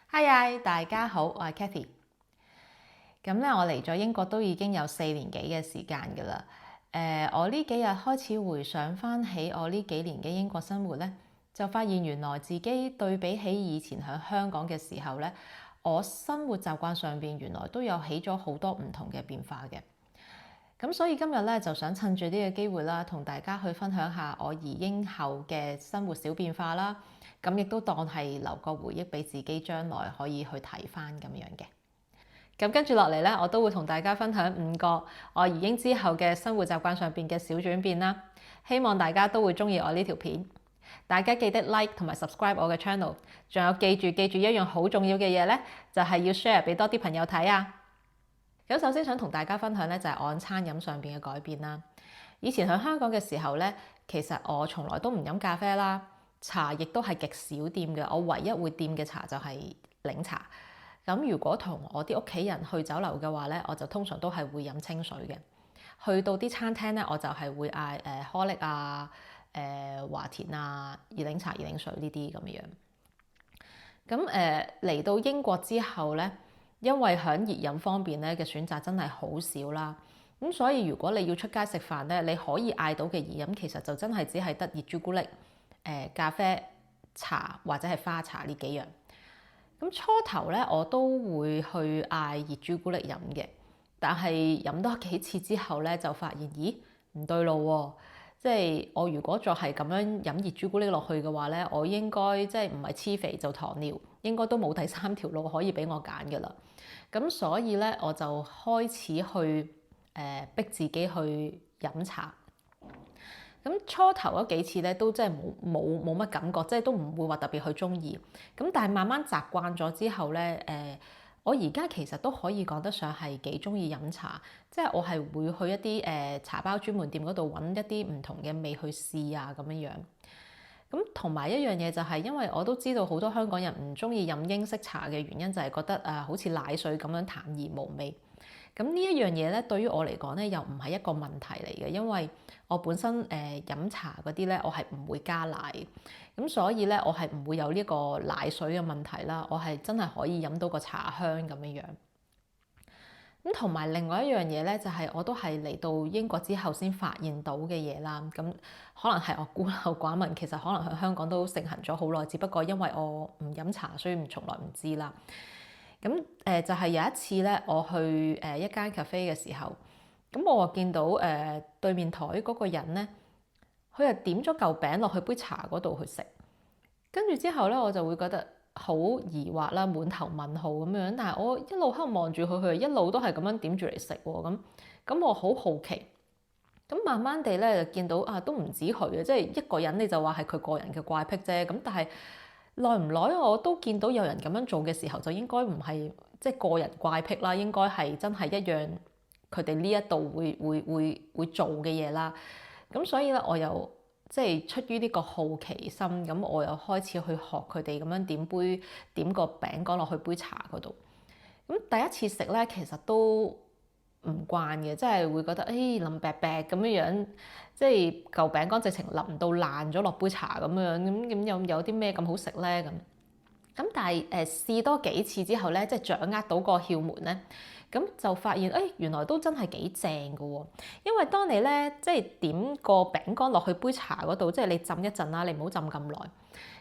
Hi，大家好，我係 Cathy。咁咧，我嚟咗英國都已經有4年幾嘅時間㗎啦。我呢幾日開始回想翻起我呢幾年嘅英國生活咧，就發現原來自己對比起以前喺香港嘅時候咧，我生活習慣上邊原來都有起咗好多唔同嘅變化嘅。咁所以今日咧就想趁住呢個機會啦，同大家去分享下我移英後嘅生活小變化啦。咁亦都當係留個回憶俾自己，將來可以去睇翻咁樣嘅。咁跟住落嚟咧，我都會同大家分享5個我移英之後嘅生活習慣上邊嘅小轉變啦。希望大家都會中意我呢條片。大家記得 like 同埋 subscribe 我嘅 channel。仲有記住一樣好重要嘅嘢咧，就係要 share 俾多啲朋友睇啊！咁首先想同大家分享咧，就係我餐飲上邊嘅改變啦。以前喺香港嘅時候咧，其實我從來都唔飲咖啡啦，茶亦都係極少掂嘅。我唯一會掂嘅茶就係檸茶。咁如果同我啲屋企人去酒樓嘅話咧，我就通常都係會飲清水嘅。去到啲餐廳咧，我就係會嗌可力啊、華田啊、熱檸茶、熱檸水呢啲咁樣。咁嚟到英國之後咧，因為喺熱飲方面咧嘅選擇真係好少啦，咁所以如果你要出街食飯咧，你可以嗌到嘅熱飲其實就真係只係得熱朱古力、咖啡、茶或者係花茶呢幾樣。咁初頭咧我都會去嗌熱朱古力飲嘅，但係飲多幾次之後咧就發現，咦，唔對路喎！即係我如果再係咁樣飲熱朱古力落去嘅話咧，我應該即係唔係黐肥就糖尿，應該都冇第3條路可以俾我揀㗎啦。咁所以咧我就開始去逼自己去飲茶。咁初頭嗰幾次咧都真係冇乜感覺，即係都唔會話特別去中意。咁但係慢慢習慣咗之後咧，我而家其實都可以講得上係幾中意飲茶，即係我係會去一啲茶包專門店嗰度揾一啲唔同嘅味去試啊咁樣樣。咁同埋一樣嘢就係因為我都知道好多香港人唔中意飲英式茶嘅原因就係覺得好似奶水咁樣淡而無味。咁呢一樣嘢咧，對於我嚟講咧，又唔係一個問題嚟嘅，因為我本身飲茶嗰啲咧，我係唔會加奶，咁所以咧，我係唔會有呢個奶水嘅問題啦。我係真係可以飲到個茶香咁樣樣。咁同埋另外一樣嘢咧，就係我都係嚟到英國之後先發現到嘅嘢啦。咁可能係我孤陋寡聞，其實可能喺香港都盛行咗好耐，只不過因為我唔飲茶，所以從來唔知啦。咁就係有一次咧，我去一間 cafe 嘅時候，咁我見到對面台嗰個人咧，佢又點咗嚿餅落去杯茶嗰度去食，跟住之後咧，我就會覺得好疑惑啦，滿頭問號咁樣。但係我一路喺度望住佢，佢一路都係咁樣點住嚟食喎。咁我好好奇，咁慢慢地咧就見到都唔止佢嘅，即係一個人你就話係佢個人嘅怪癖啫。咁但係耐唔耐我都見到有人咁樣做嘅時候，就應該唔係即係個人怪癖啦，應該係真係一樣佢哋呢一度會做嘅嘢啦。咁所以咧，我又即係出於呢個好奇心，咁我又開始去學佢哋咁樣點個餅乾落去杯茶嗰度。咁第一次食咧，其實都唔慣嘅，即係會覺得腍白白咁樣，即係嚿餅乾直情腍到爛咗落杯茶咁樣，咁有啲咩咁好食咧咁但係試多幾次之後咧，即係掌握到個竅門咧，咁就發現原來都真係幾正㗎喎。因為當你咧即係點個餅乾落去杯茶嗰度，即係你浸一陣啦，你唔好浸咁耐。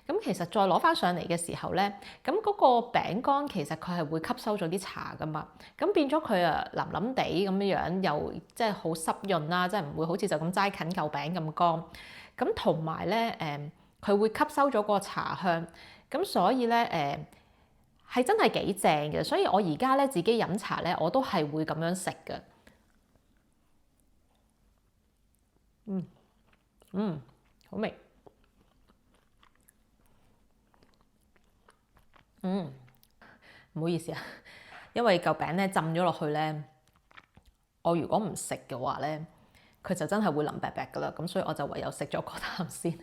咁其實再攞翻上嚟嘅時候咧，咁嗰個餅乾其實佢係會吸收咗啲茶噶嘛，咁變咗佢腍腍地咁樣，又即係好濕潤啦，即係唔會好似就咁齋啃嚿餅咁乾。咁同埋咧佢會吸收咗個茶香，咁所以咧係真係幾正嘅。所以我而家咧自己飲茶咧，我都係會咁樣食嘅。好味。唔好意思啊，因為嚿餅咧浸咗落去咧，我如果唔食嘅話咧，佢就真係會腍白白噶啦。咁所以我就唯有食咗嗰啖先。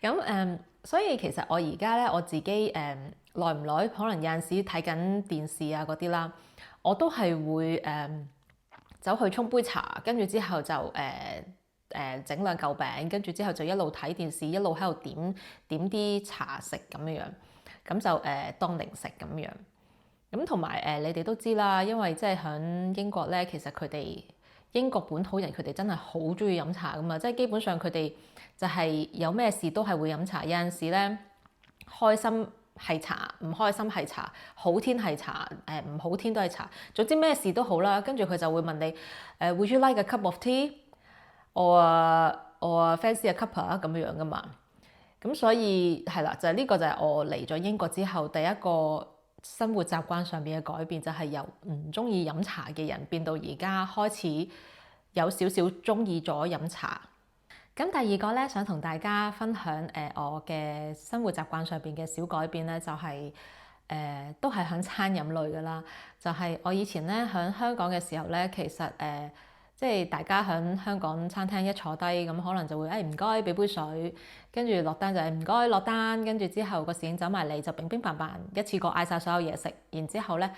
咁所以其實我而家咧我自己耐唔耐，可能有陣時睇緊電視啊嗰啲啦，我都係會走去沖杯茶，跟住之後就整兩嚿餅，跟住之後就一路睇電視，一路喺度點啲茶食咁樣樣。咁就當零食咁樣。咁同埋你哋都知啦，因為即係喺英國咧，其實佢哋英國本土人佢哋真係好中意飲茶噶嘛，即係基本上佢哋就係有咩事都係會飲茶。有陣時咧，開心係茶，唔開心係茶，好天係茶，唔好天都係茶。總之咩事都好啦，跟住佢就會問你Would you like a cup of tea or fancy a cup 啊咁樣噶嘛。咁所以係啦，就係呢個就係我嚟咗英國之後第一個生活習慣上邊嘅改變，就係由唔中意飲茶嘅人變到而家開始有少少中意咗飲茶。咁第二個咧，想同大家分享我嘅生活習慣上邊嘅小改變咧，就係都係響餐飲類噶啦。就係我以前咧響香港嘅時候咧，其實即係大家喺香港餐廳一坐低咁，可能就會唔該俾杯水，跟住落單就係唔該落單，跟住之後個侍應走埋嚟就乒乒乓乓一次過嗌晒所有嘢食，然之後咧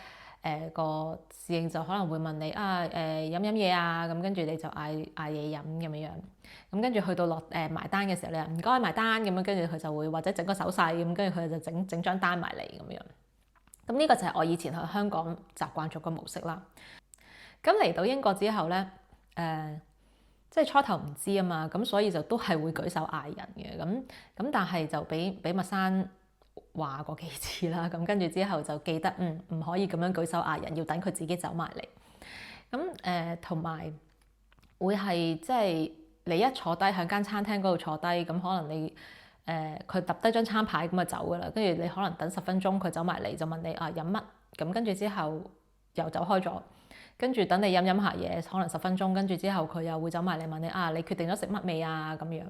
個侍應就可能會問你飲唔飲嘢啊，咁跟住你就嗌嘢飲咁樣樣，咁跟住去到埋單嘅時候，你話唔該埋單咁樣，跟住佢就會或者整個手勢咁，跟住佢就整張單埋嚟咁樣。咁呢個就係我以前喺香港習慣咗個模式啦。咁嚟到英國之後咧，即係初頭唔知啊嘛，咁所以就都係會舉手嗌人嘅，咁但係就俾麥生話過幾次啦，咁跟住之後就記得唔可以咁樣舉手嗌人，要等佢自己走埋嚟。咁同埋會係即係你一坐低喺間餐廳嗰度坐低，咁可能你佢揼低張餐牌咁就走噶啦，跟住你可能等10分鐘，佢走埋嚟就問你飲乜，咁跟住之後又走開咗。跟住等你飲下嘢，可能10分鐘，跟住之後佢又會走埋嚟問你你決定咗食乜未啊咁樣。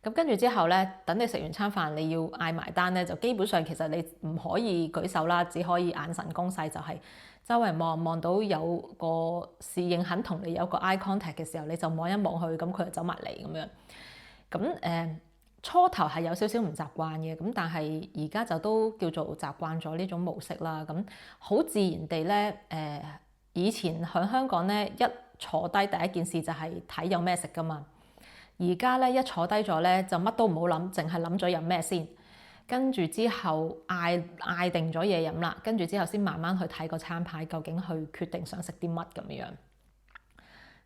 咁跟住之後咧，等你食完餐飯，你要嗌埋單咧，就基本上其實你唔可以舉手啦，只可以眼神攻勢，就係周圍望到有個侍應肯同你有個 eye contact 嘅時候，你就望一望佢，咁佢就走埋嚟咁樣。咁初頭係有少少唔習慣嘅，咁但係而家就都叫做習慣咗呢種模式啦。咁好自然地咧，以前喺香港咧，一坐低第一件事就係睇有咩食噶嘛。而家咧一坐低咗咧，就乜都唔好諗，淨係諗咗飲咩先。跟住之後嗌定咗嘢飲啦，跟住之後先慢慢去睇個餐牌，究竟去決定想食啲乜咁樣。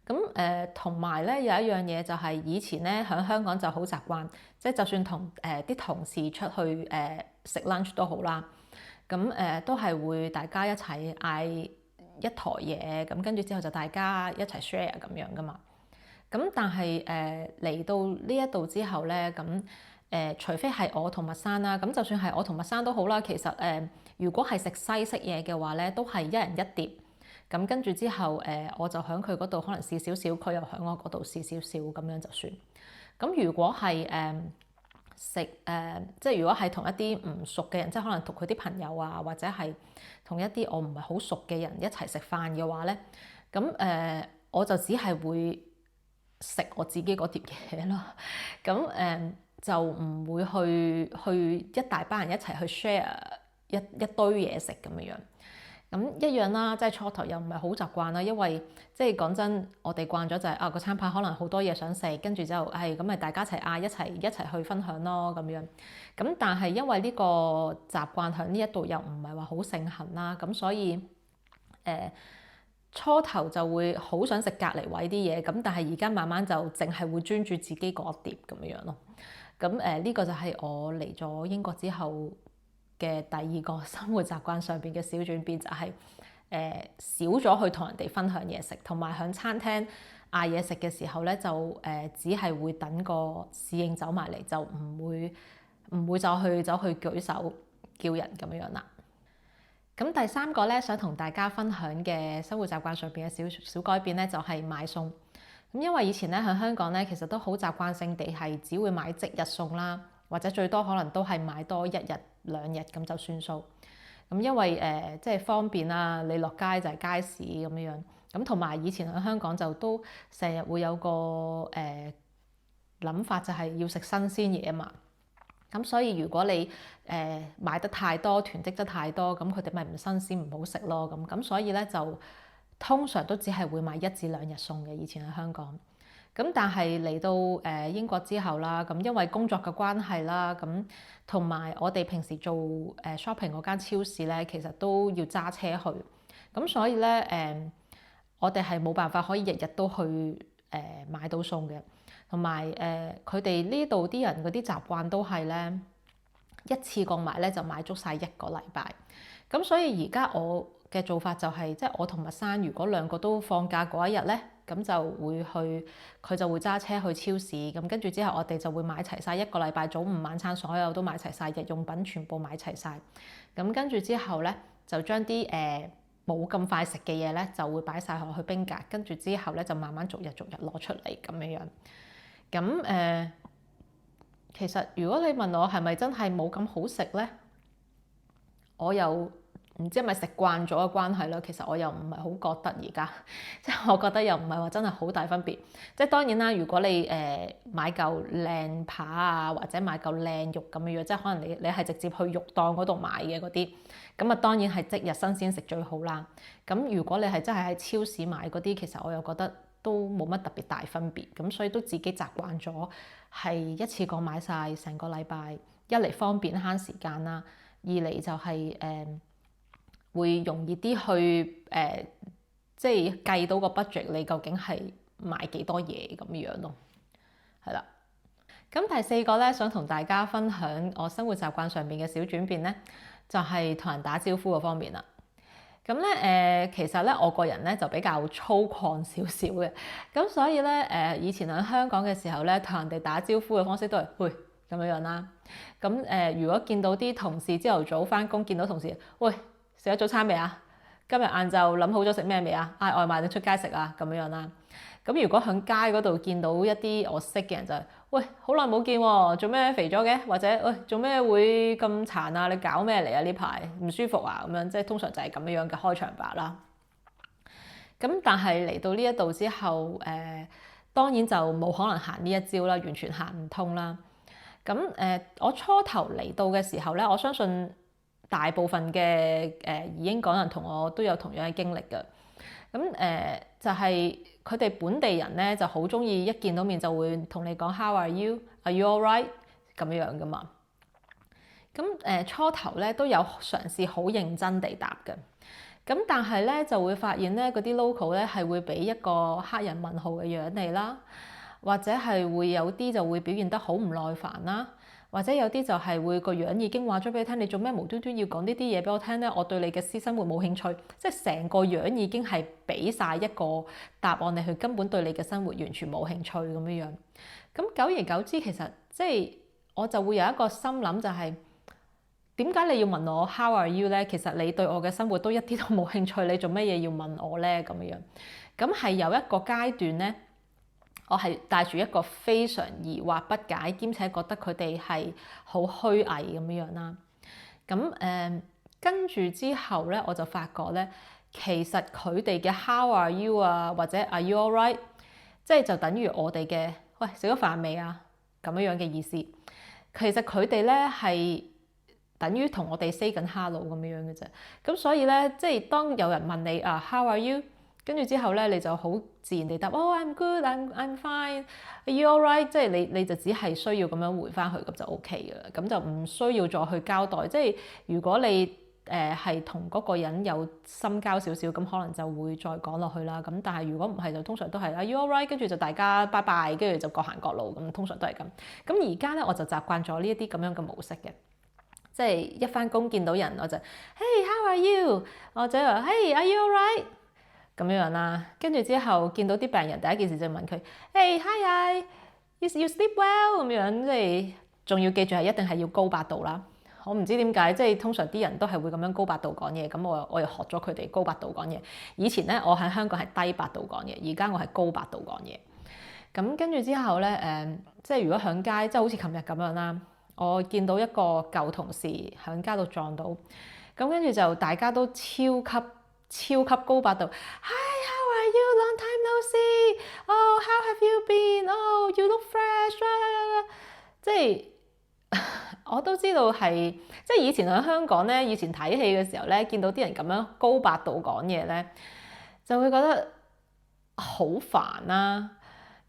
咁同埋咧有一樣嘢就係以前咧喺香港就好習慣，即係就算同啲同事出去食 lunch 都好啦，咁都係會大家一齊嗌一台嘢，咁跟住之後就大家一齊 share 咁樣噶嘛。咁但係嚟到呢一度之後咧，咁除非係我同麥生啦，咁就算係我同麥生都好啦。其實如果係食西式嘢嘅話咧，都係一人一碟。咁跟住之後我就喺佢嗰度可能試少少，佢又喺我嗰度試少少，咁樣就算。咁如果係即係如果係同一啲唔熟嘅人，即係可能同佢啲朋友啊，或者係同一啲我唔係好熟嘅人一齊食飯嘅話咧，咁我就只係會食我自己嗰碟嘢咯。咁就唔會去一大班人一齊去 share 一堆嘢食咁樣。咁一樣啦，即係初頭又唔係好習慣啦，因為即係講真，我哋慣咗就係個餐牌可能好多嘢想食，跟住就咁咪大家一齊嗌一齊去分享咯咁樣。咁但係因為呢個習慣喺呢一度又唔係話好盛行啦，咁所以初頭就會好想食隔離位啲嘢，咁但係而家慢慢就淨係會專注自己嗰碟咁樣咯。咁呢個就係我嚟咗英國之後嘅第二個生活習慣上邊嘅小轉變，就係少咗去同人哋分享嘢食，同埋喺餐廳嗌嘢食嘅時候咧，就只係會等個侍應走埋嚟，就唔會走去舉手叫人咁樣啦。咁第三個咧，想同大家分享嘅生活習慣上邊嘅小改變咧，就係買餸。咁因為以前咧喺香港咧，其實都好習慣性地係只會買即日餸啦，或者最多可能都係買多1日2日咁就算數。咁因為即係方便啦，你落街就係街市咁樣。咁同埋以前喺香港就都成日會有個諗法，就係要食新鮮嘢嘛。咁所以如果你買得太多，囤積得太多，咁佢哋咪唔新鮮唔好食咯。咁所以咧就通常都只係會買1至2日餸嘅。以前喺香港，咁但係嚟到英國之後啦，咁因為工作嘅關係啦，咁同埋我哋平時做shopping 嗰間超市咧，其實都要揸車去，咁所以咧我哋係冇辦法可以日日都去買到餸嘅，同埋佢哋呢度啲人嗰啲習慣都係咧一次過買咧就買足晒一個禮拜，咁所以而家我嘅做法就係即係我同麥生如果兩個都放假嗰一日咧，咁就會去佢就會揸車去超市，咁跟住之後我哋就會買齊晒一個禮拜早午晚餐所有都買齊晒，日用品全部買齊晒，咁跟住之後咧就將啲冇咁快食嘅嘢咧，就會擺晒落去冰格，跟住之後咧就慢慢逐日攞出嚟咁樣樣。咁其實如果你問我係咪真係冇咁好食咧，我又唔知係咪食慣咗嘅關係啦。其實我又唔係好覺得而家，即係我覺得又唔係話真係好大分別。即係當然啦，如果你買嚿靚扒啊，或者買嚿靚肉咁樣，即係可能你係直接去肉檔嗰度買嘅嗰啲。咁啊，當然係即日新鮮食最好啦。咁如果你係真係喺超市買嗰啲，其實我又覺得都冇乜特別大分別。咁所以都自己習慣咗係一次過買晒成個禮拜，一嚟方便慳時間啦，二嚟就係會容易啲去即係計到個 budget，你究竟係買幾多嘢咁樣咯，係啦。咁第四個咧，想同大家分享我生活習慣上面嘅小轉變咧，就係同人打招呼嘅方面啦。咁咧其實咧我個人咧就比較粗獷少少嘅，咁所以咧以前喺香港嘅時候咧，同人哋打招呼嘅方式都係喂咁樣樣啦。咁如果見到啲同事朝頭早返工，見到同事喂食咗早餐未啊？今日晏晝諗好咗食咩未啊？嗌外賣定出街食啊？咁樣樣啦。咁如果喺街嗰度見到一啲我識嘅人就係喂好耐冇見喎，做咩肥咗嘅？或者喂做咩會咁殘啊？你搞咩嚟啊？呢排唔舒服啊？咁樣即係通常就係咁樣嘅開場白啦。咁但係嚟到呢一度之後，當然就冇可能行呢一招啦，完全行唔通啦。咁我初頭嚟到嘅時候咧，我相信大部分嘅移英港人同我都有同樣嘅經歷嘅。咁就係佢哋本地人咧就好中意一見到面就會同你講 How are you? Are you alright? 咁樣噶嘛。咁初頭咧都有嘗試好認真地答嘅。咁但係咧就會發現咧嗰啲 local 咧係會俾一個黑人問號嘅樣你啦，或者係會有啲就會表現得好唔耐煩啦。或者有啲就係會個樣已經話咗俾你聽，你做咩無端端要講呢啲嘢俾我聽咧？我對你嘅私生活冇興趣，即係成個樣已經係俾晒一個答案你，佢根本對你嘅生活完全冇興趣咁樣樣。咁久而久之，其實即係我就會有一個心諗就係點解你要問我 How are you 咧？其實你對我嘅生活都一啲都冇興趣，你做咩嘢要問我咧？咁樣咁係有一個階段咧。我係帶住一個非常疑惑不解，兼且覺得佢哋係好虛偽咁樣啦。咁跟住之後咧，我就發覺咧，其實佢哋嘅 How are you 啊，或者 Are you alright，即係就等於我哋嘅喂食咗飯未啊咁樣嘅意思。其實佢哋咧係等於同我哋 say 緊 hello 咁樣嘅啫。咁所以咧，即係當有人問你啊 How are you？跟住之後咧，你就好自然地答哦 I'm good, I'm fine, are you alright？ 即係你就只係需要咁樣回翻去咁就 OK 嘅啦，咁就唔需要再去交代。即係如果你係同嗰個人有深交少少，咁可能就會再講落去啦。咁但係如果唔係，就通常都係 Are you alright？ 跟住就大家拜拜，跟住就各行各路咁，通常都係咁。咁而家咧我就習慣咗呢一啲咁樣嘅模式嘅，即係一翻工見到人我就 Hey how are you？ 或者話 Hey are you alright？咁樣啦，跟住之後見到啲病人，第一件事就問佢：Hey hi，you sleep well？ 咁樣即係仲要記住係一定係要高八度啦。我唔知點解，即係通常啲人都係會咁樣高八度講嘢，咁我又學咗佢哋高八度講嘢。以前咧我喺香港係低八度講嘢，而家我係高八度講嘢。咁跟住之後咧即係如果響街，即係好似琴日咁樣啦，我見到一個舊同事響街度撞到，咁跟住就大家都超級高八度 ，Hi，how are you？Long time no see。Oh，how have you been？Oh，you look fresh。即係我都知道係，即係以前喺香港咧，以前睇戲嘅時候咧，見到啲人咁樣高八度講嘢咧，就會覺得好煩啦。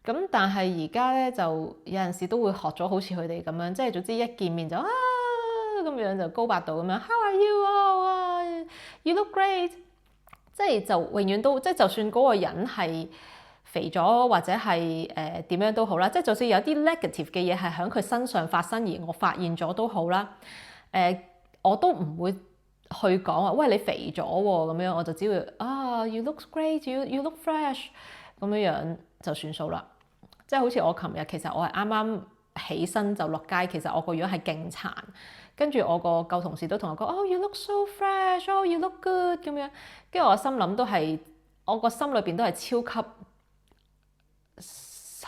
咁咁但係而家咧就有陣時都會學咗好似佢哋咁樣，即係總之一見面就咁樣就高八度咁樣 How are you? Oh, you look great！ 即係就永遠都即係就算嗰個人係肥咗或者係點樣都好啦，即係就算有啲 negative 嘅嘢係喺佢身上發生而我發現咗都好啦，我都唔會去講話喂你肥咗喎咁樣，我就只會you look great，you look fresh 咁樣就算數啦。即係好似我琴日其實我係啱啱起身就落街，其實我個樣係勁殘，跟住我個舊同事都同我講you look so fresh，you look good 咁樣，跟住我心諗都係我個心裏邊都係超級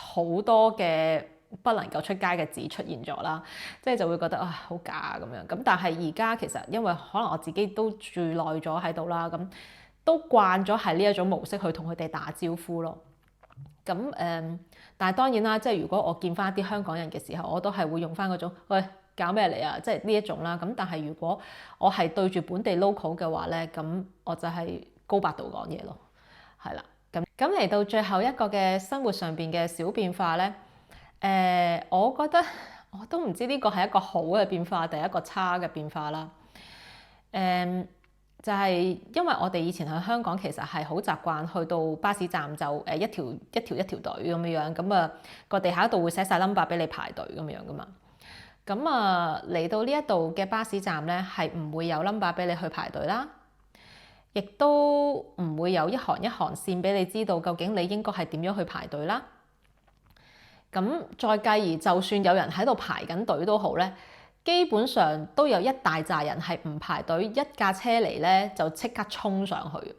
好多嘅不能夠出街嘅字出現咗啦，即係就會覺得好假咁樣。咁但係而家其實因為可能我自己都住耐咗喺度啦，咁都慣咗係呢一種模式去同佢哋打招呼咯。咁但係當然啦，即係如果我見翻一啲香港人嘅時候，我都係會用翻嗰種喂搞咩嚟啊，即係呢一種啦。咁但係如果我係對住本地 local 嘅話咧，咁我就係高八度講嘢咯，係啦。咁嚟到最後一個嘅生活上邊嘅小變化咧，我覺得我都唔知呢個係一個好嘅變化定係一個差嘅變化啦。就係因為我哋以前喺香港其實係好習慣去到巴士站就一條隊咁樣，咁啊個地下度會寫晒 number 俾你排隊咁樣噶嘛。咁啊嚟到呢一度嘅巴士站咧，係唔會有 number 俾你去排隊啦，亦都唔會有一行一行線俾你知道究竟你應該係點樣去排隊啦。咁再繼而就算有人喺度排緊隊都好咧，基本上都有一大紮人係唔排隊，一架車嚟咧就即刻衝上去。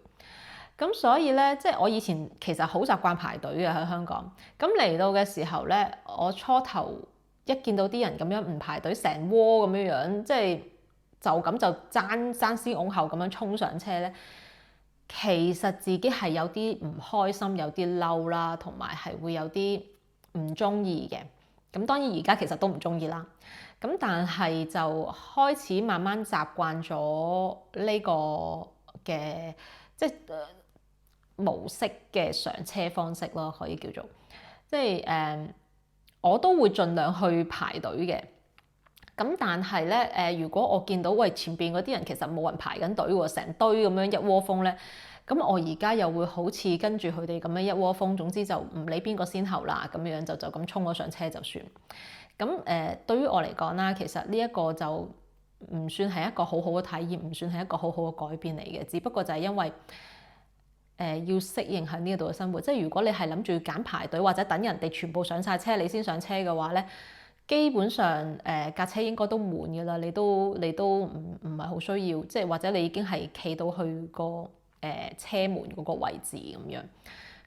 咁所以咧，即係我以前其實好習慣排隊嘅喺香港。咁嚟到嘅時候咧，我初頭一見到啲人咁樣唔排隊，成窩咁樣樣，即係就咁就爭先恐後咁樣衝上車咧，其實自己係有啲唔開心，有啲嬲啦，同埋係會有啲唔中意嘅。咁當然而家其實都唔中意啦。咁但係就開始慢慢習慣咗呢個嘅即係模式嘅上車方式咯，可以叫做即係我都會盡量去排隊嘅。咁但係咧如果我見到喂前邊嗰啲人其實冇人排緊隊喎，成堆咁樣一窩蜂咧，咁我而家又會好似跟住佢哋咁樣一窩蜂，總之就唔理邊個先後啦，咁樣就咁衝咗上車就算。咁對於我嚟講啦，其實呢一個就唔算係一個好好嘅體驗，唔算係一個好好嘅改變嚟嘅。只不過就係因為要適應喺呢度嘅生活，即係如果你係諗住揀排隊或者等人哋全部上晒車你先上車嘅話咧，基本上架車應該都滿㗎啦，你都唔係好需要，即係或者你已經係企到去個車門嗰個位置咁樣。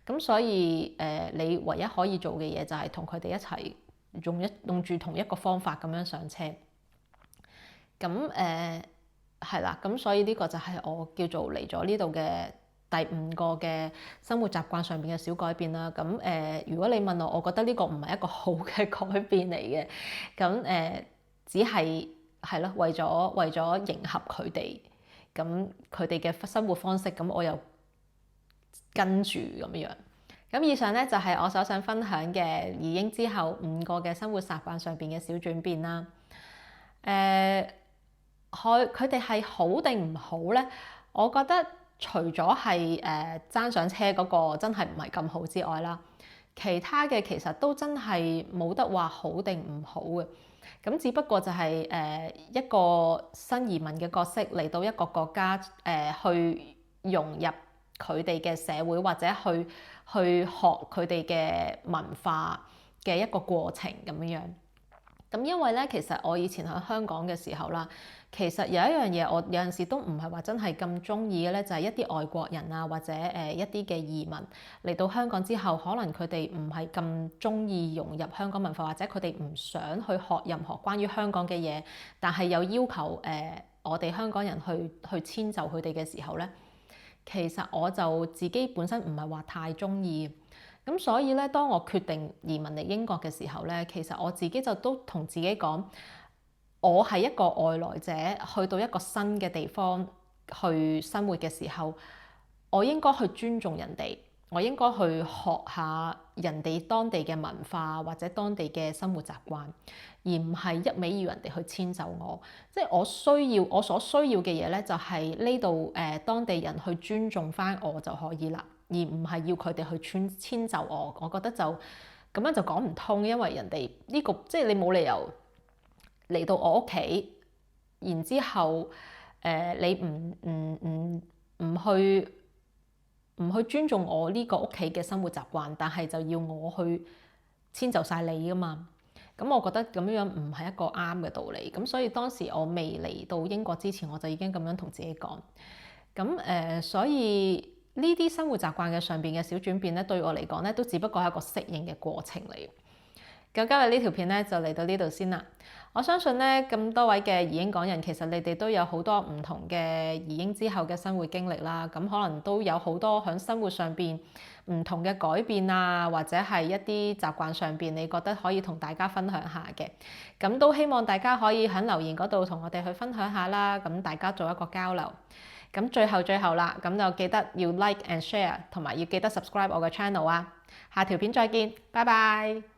咁所以你唯一可以做嘅嘢就係同佢哋一齊用住同一個方法咁樣上車。咁係啦，咁所以呢個就係我叫做嚟咗呢度嘅第5個嘅生活習慣上面嘅小改變啦。咁如果你問我，我覺得呢個唔係一個好嘅改變嚟嘅。咁只係咯，為咗迎合佢哋，咁佢哋嘅生活方式，咁我又跟住咁樣。咁以上咧就係我所想分享嘅移英之後5個嘅生活習慣上邊嘅小轉變啦。佢哋係好定唔好咧？我覺得除咗係爭上車嗰個真係唔係咁好之外啦，其他嘅其實都真係冇得話好定唔好嘅。咁只不過就係一個新移民嘅角色嚟到一個國家去融入佢哋嘅社會，或者去學佢哋嘅文化嘅一個過程咁樣。咁因為咧，其實我以前喺香港嘅時候啦，其實有一樣嘢我有陣時都唔係話真係咁中意嘅咧，就係一啲外國人啊，或者一啲嘅移民嚟到香港之後，可能佢哋唔係咁中意融入香港文化，或者佢哋唔想去學任何關於香港嘅嘢，但係有要求我哋香港人去遷就佢哋嘅時候咧，其實我就自己本身唔係話太中意。咁所以咧，當我決定移民嚟英國嘅時候咧，其實我自己就都同自己講，我係一個外來者，去到一個新嘅地方去生活嘅時候，我應該去尊重人哋，我應該去學下人哋當地嘅文化或者當地嘅生活習慣，而唔係一味要人哋去遷就我。即係我所需要嘅嘢咧，就係呢度當地人去尊重翻我就可以啦，而唔係要佢哋去遷就我。我覺得就咁樣就講唔通，因為人哋呢個即係你冇理由嚟到我屋企，然之後你唔去尊重我呢個屋企嘅生活習慣，但係就要我去遷就晒你㗎嘛。咁我覺得咁樣唔係一個啱嘅道理。咁所以當時我未嚟到英國之前，我就已經咁樣同自己講。咁所以呢啲生活習慣嘅上邊嘅小轉變咧，對我嚟講咧，都只不過係一個適應嘅過程嚟。咁今日呢條片咧就嚟到呢度先啦。我相信咧，咁多位嘅移英港人，其實你哋都有好多唔同嘅移英之後嘅生活經歷啦。咁可能都有好多喺生活上邊唔同嘅改變啊，或者係一啲習慣上邊，你覺得可以同大家分享下嘅。咁都希望大家可以喺留言嗰度同我哋去分享下啦。咁大家做一個交流。咁最後啦，咁就記得要 like and share，同埋要記得 subscribe 我嘅 channel 啊。下條片再見，拜拜。